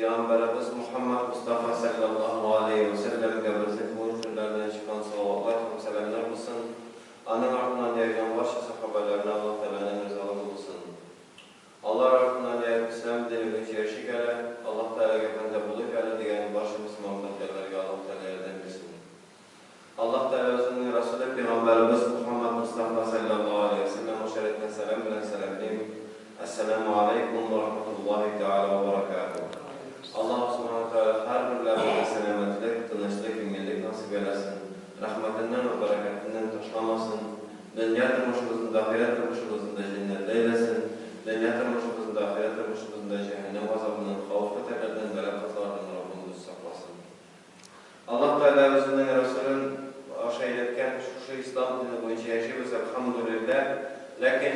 Peygamberimiz Muhammed Mustafa sallallahu aleyhi ve sellem qəbrizlik münşirlərdən çıxan salavatlar, selamlar olsun. Anın ardından yayılan başqa sahabələrine Allah Teala'nın rızalığı olsun. Allah ardından yayılan İslam dini ve çerişi gələ, Allah Teala gəfəndə bulu gələ deyən başqa Müslüman qadərlərə Allah Teala'dan bilsin. Allah Teala özünün Resulü Peygamberimiz Muhammed Mustafa sallallahu aleyhi ve sellem o şerefine selam bilen selamlayayım. Esselamu aleykum ve rahmetullahi teala ve berekatuhu. Allah subhanahu teala her birlerine selametlik, tınışlık, ümillik nasip eylesin. Rahmetinden ve bereketinden taşlamasın. Dünya tırmışımızın ahiret tırmışımızın cennet eylesin. Dünya tırmışımızın ahiret tırmışımızın cehennem azabının, havf katerlerden, belakatlardan Rabbimiz saklasın. Allah Teala özünden Resulün aşağıdayken şu İslam dini boyunca yaşıyoruz elhamdülillah. Lakin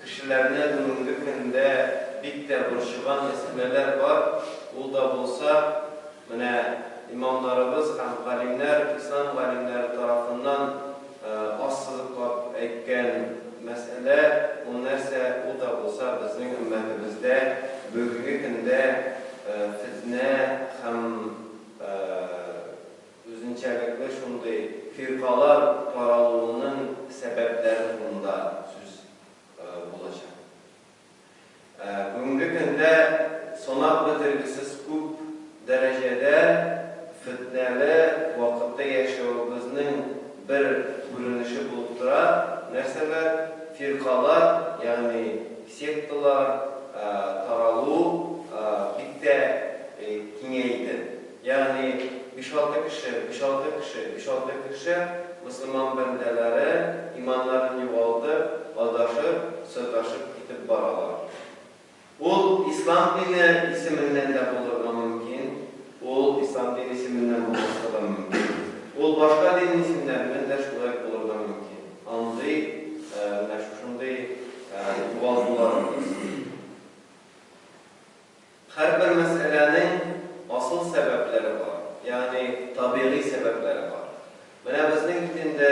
kişilerine bugünkü günde bitti burşuvan meseleler var. O da olsa imamlarımız, alimler, İslam alimleri tarafından asılıkla etken mesele, onlarsa o da olsa bizim ümmetimizde bugünkü günde fitne hem üzünçelikli şunday firkalar taralığının sebepleri bunda bulacak. Bugünkü günde sonak bitirgisiz küp derecede fitneli vakitte yaşayışımızın bir bölünüşü bulup durar. Nerseler? Firkalar, yani sektalar taralı bitte kengeydi. Yani 5-6 kişi Müslüman bendeleri imanlarını yuvaldı, aldaşıp, sırdaşıp gidip baralar. O İslam dini isiminden de bulurma mümkün. O İslam dini isiminden bulursa da mümkün. O başka din isimlerinden de şuraya bulurma mümkün. Anlayı, şunday yuvaldılarımız. Her bir meselenin asıl sebepleri var. Yani tabii sebepleri var. Bizim dinde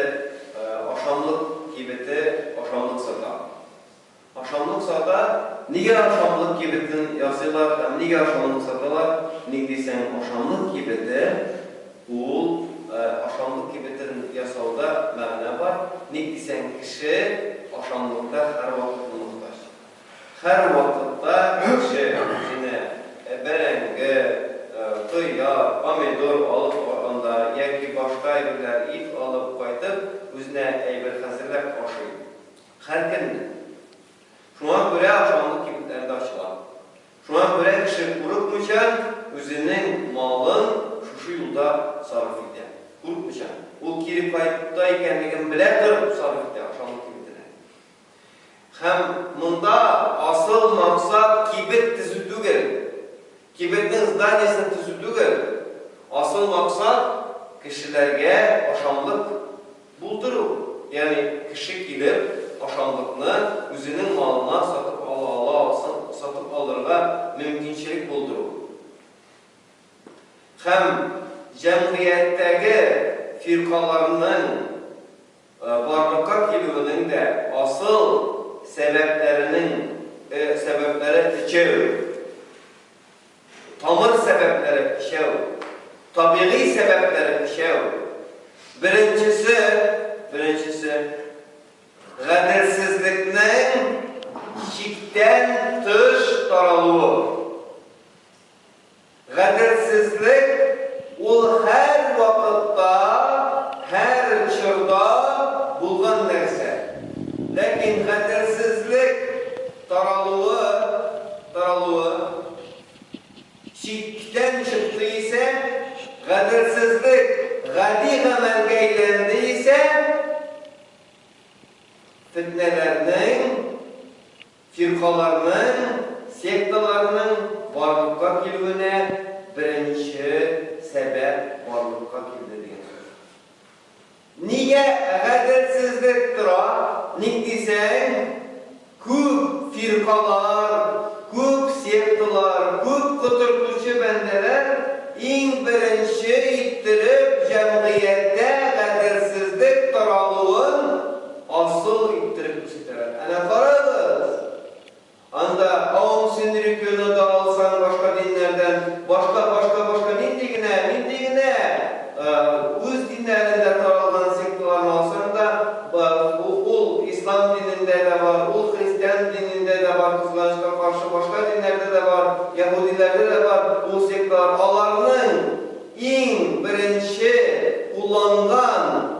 aşamlık gibiti, aşamlık sada. Aşamlık sada, niye aşamlık gibitin yazıyorlar, niye aşamlık sadalar? Ne diysen aşamlık gibiti, bu aşamlık gibitin yasavda ma'na var. Ne diysen kişi aşamlıkta her vakit muhtaç. Her vakitte kişi yine berengi, kıyar, amidor alıp oranda, yaki başka eybirler ip alıp kaytıp, üzerine eybir hazırlar aşıyor. Her gün. Şuna göre aşamlık gibitlerde açılar. Şuna göre kişi kurutmuşan, üzerinin malın şu yolda sarf ediyor. Kurutmuşan. O kirip kayıptayken bile sarf ediyor aşamlık gibitine. Hem bunda asıl maksat kibit tüzüdüğü. Kibitin zdaniyesini tüzüdüğü. Asıl maksat kişilerge aşamlık buldurur. Yani kişi gelip aşamlıkını üzerinin malına satıp alırga mümkünçilik buldurur. Hem cemriyetteki firkalarının varlıkka kilüğünün de asıl sebepleri içev. Tamır sebepleri içev. Tabii sebepleri içev. Birincisi gadirsizlikten, şikten dış taralığı. Gadirsizlik, o her vakitte, her çırda bulgan nerse. Lakin gadirsizlik taralığı, şikten çıktıysa, gadirsizlik, gadi amelge eylendiyse, fitnelerinin, firkalarının, sektalarının varlıkka kilüğüne birinci sebep varlıkka kilüğü diyor. Niye gadirsizliktir o? Ne diysen, küp firkalar, küp sektalar, küp kıtırtıcı bendeler en birinci ittirip cemiyette gadirsizlik taralığın asıl ittirip üstüler. Ana kararız. Anda 10 sindirik yönü dağılsan, başka dinlerden, başka mindigine öz dinlerinde taralgan sektörlerini alsan da ol İslam dininde de var, ol Hristiyan dininde de var, kızgançka karşı başka dinlerde de var, Yahudilerde de var, o sektör alarının en birinci kullanılan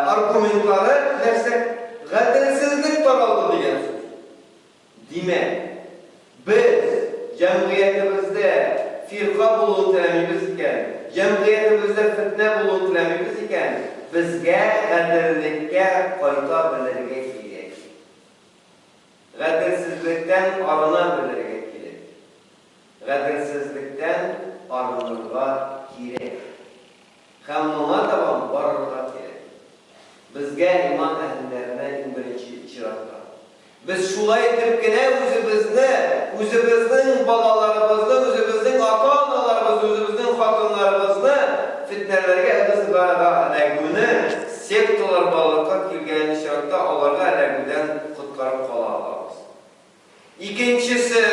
argumentları nerse gadelsizlik taraldı diyen söz. Demek, biz cemiyetimizde firqa bulun tilemiz iken, cemiyetimizde fitne bulun tilemiz iken, bizge gadirlikke qayta bilirge gerek. Gadirsizlikten arına bilirge gerek. Gadirsizlikten arınırga gerek. Hammama devam barırga gerek. Bizge iman ehillerine birinci çırakta. Biz şulay edipkine özümüzün balalarımızı, özümüzün ata-analarımızı, özümüzün hatınlarımızı fitnelerge ızgara alegünü sektolar balıkta kilgeni şartta alarga alegüden kutkarıp kala alırız. İkincisi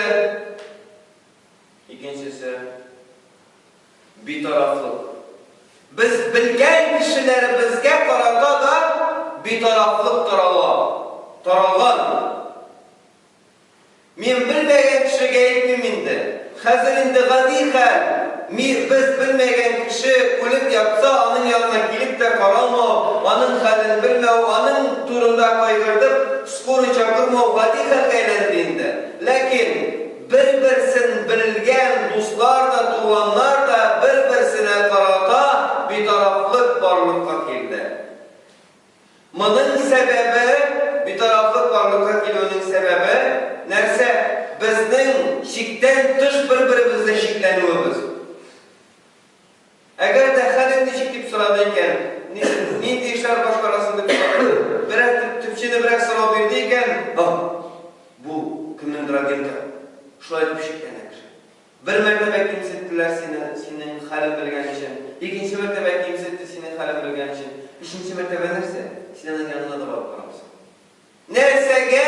bir taraflık. Biz bilgen kişilerimizge karata da bir taraflık taralgan. Men bilmegen kişiga aytmayman. Hazır indi g'adiy hal. Biz bilmegen kişi o'lib yatsa, onun yanına kelib de qaralmaw, onun halini bilmew, onun turunda qayg'irib, skori chaqirmaw g'adiy halga aylandi endi. Lakin bir-birsin bilgan do'stlar da, tuğanlar da bir-birsine qarata bir taraflık barlıkka keldi. Bunun sebebi, bir taraflık barlıkka kelünin sebebi nerse? Bizning şikten dış bir-birimizde şiklenüyoruz. Eğer de halinde şik deb so'radiyken, nindi ishlar boshqarasida bir tüpçini bir so'rab berdiyken, bu kimnindir agenti? Shulay deb shiklanadi. Bir martaba kimsetdilar sening halin bilgan için, ikkinchi martaba kimsetdi sening halin bilgan için, uchinchi martaba narsa? Sening yanına da borib qoramsan. Nersege?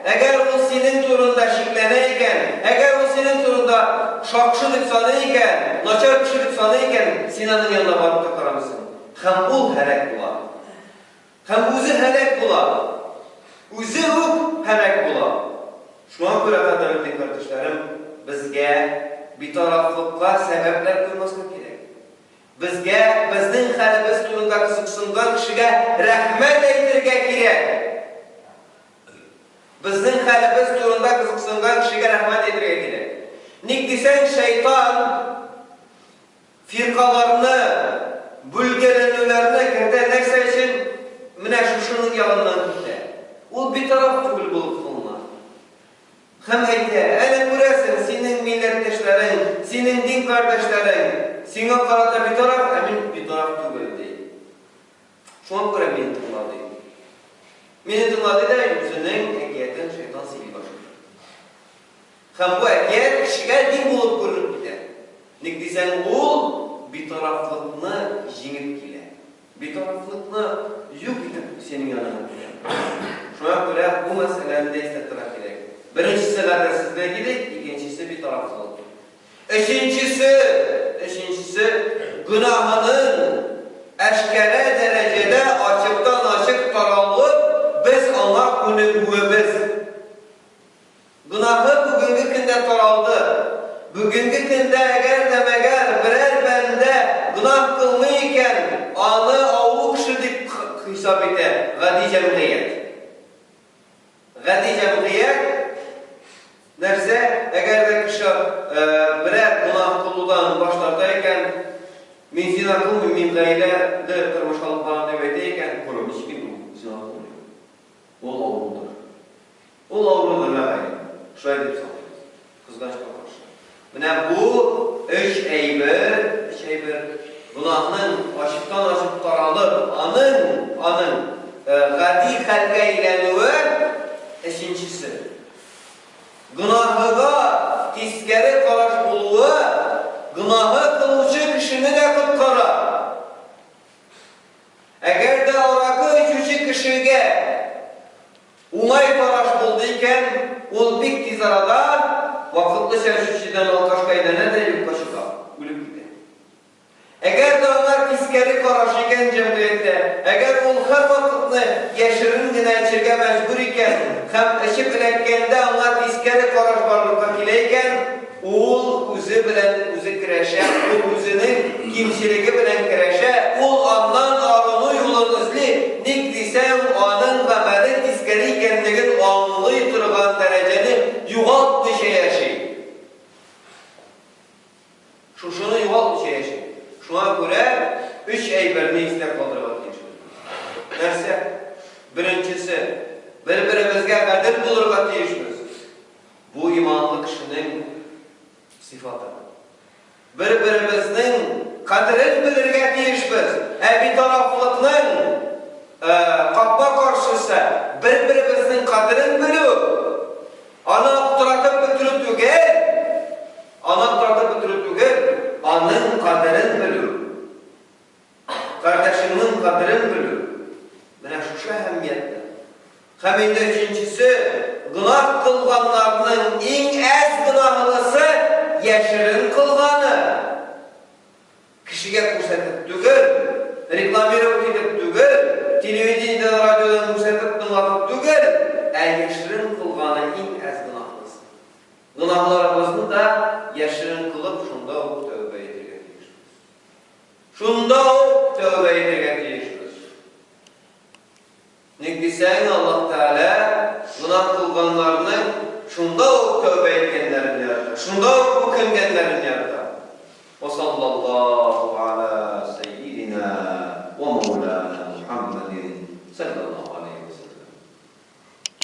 Eğer o senin turunda şikleneyken, eğer o senin turunda şakşılık sanıyken, naçar kişilik sanıyken, Sinan'ın yanına varıp da karamısın. Hem ol helak bula. Hem özü helak bula. Özü helak bula. Şu an göre kadarlıklı kardeşlerim, bizge bir taraflıkla sebepler koymasına gerek. Bizge, bizden halimiz turunda kızıksıngan kişiye rahmet eytirge gerek. Bizning halimiz turunda kızıksıngan kişiye rahmet edirge gerek. Nik desen şeytan firqalarını, bölgelenülerini kirde nerse için mine şunun yanından kirde. O bir taraf tübül bulup kılma. Hem ayde, ele göresin senin milletteşlerin, senin din kardeşlerin, sana karata bir taraf, emin bir taraf tübül değil. Şu an göre beni tınladı. Beni tınladı da yüzünün ekiyetin şeytan sili başlıyor. Hem bu ekiyet kişiye din bulup görünüp gider. Nik desen ol bir taraflıkını jingip gile. Bir taraflıkını yok edip senin yanına gider. Şuna göre bu meseleni de hissettirmek gerek. Birincisi gadersizliğe gerek, ikincisi bir taraflılık. Üçüncüsü günahının eşkere derecede açıktan açık tarallık biz ona konuşuyoruz. Günahı bugünkü günde taraldı. Bugünkü günde eğer birer bende günah kılmıyken anı avuk şidik hesap eder. Gadi cemiyet. Gadi cemiyet nerse eğer de kişi birer günah kılıdan başlardayken min zina kılmı min gayre'de tırmışalık falan demedeyken kurulmuş gibi zina kılmıyor. O avrudur. O avrudur ne hayır. Şöyle deyip sanıyoruz. Kızgançka karşı. Bu üç eybir günahının açıktan açık taralıp anın gadi halka eyleniyor. Üçüncüsü günahıga tiskeri karaş buluğu günahı kılıcı kişini de kutkarar. Eğer de orakı üçüncü kişiye umay karaş bulduyken ol bik tizarada vakıtlı Onu serşişçiden alkaş kaydana da yük başıka. Ölüp gider. Eğer de onlar iskeri karışıken cemiyette, eğer ol her vakitni yaşırın gine içirge mecbur iken, hem eşi biletkende onlar iskeri karışbarlıkta kileyken, ol üzü bilen üzü kireşe, ol üzünün kimçiligi bilen kireşe, ol andan arını yolun izli, nik disem anın gamelin iskeri kendinin anlığı tırgan dereceni yuğalt bir şey yaşayın. Şunu yuğalt bir şey yaşayın. Şuna göre üç eyberini istek kaldırmak geçiyor. Nerse? Birincisi, birbirimizge kadir bulurga tiyişmiz. Bu imanlı kişinin sıfatı. Birbirimizin kadirin bilirge tiyişmiz. Bir taraflıkның kapma karşısı birbirimizin kadirin biliyor. Ana aktıratıp bütürü tügel. Anın kadirin biliyor. Kardeşinin kadirin biliyor. Buna şu ehemmiyetli. Hem de üçüncüsü, günah kılganlarının en az günahlısı yaşırın kılganı. Kişiye kursatıp tügül, reklamere okuyup tügül, televizyondan, radyodan kursatıp tügül tügül, yaşırın kılganı en az günahlısı. Günahlarımızın da yaşırın kılıp şunda o tövbe edirgen deyişimiz. Şunda o tövbe edirgen deyişimiz. Ne desen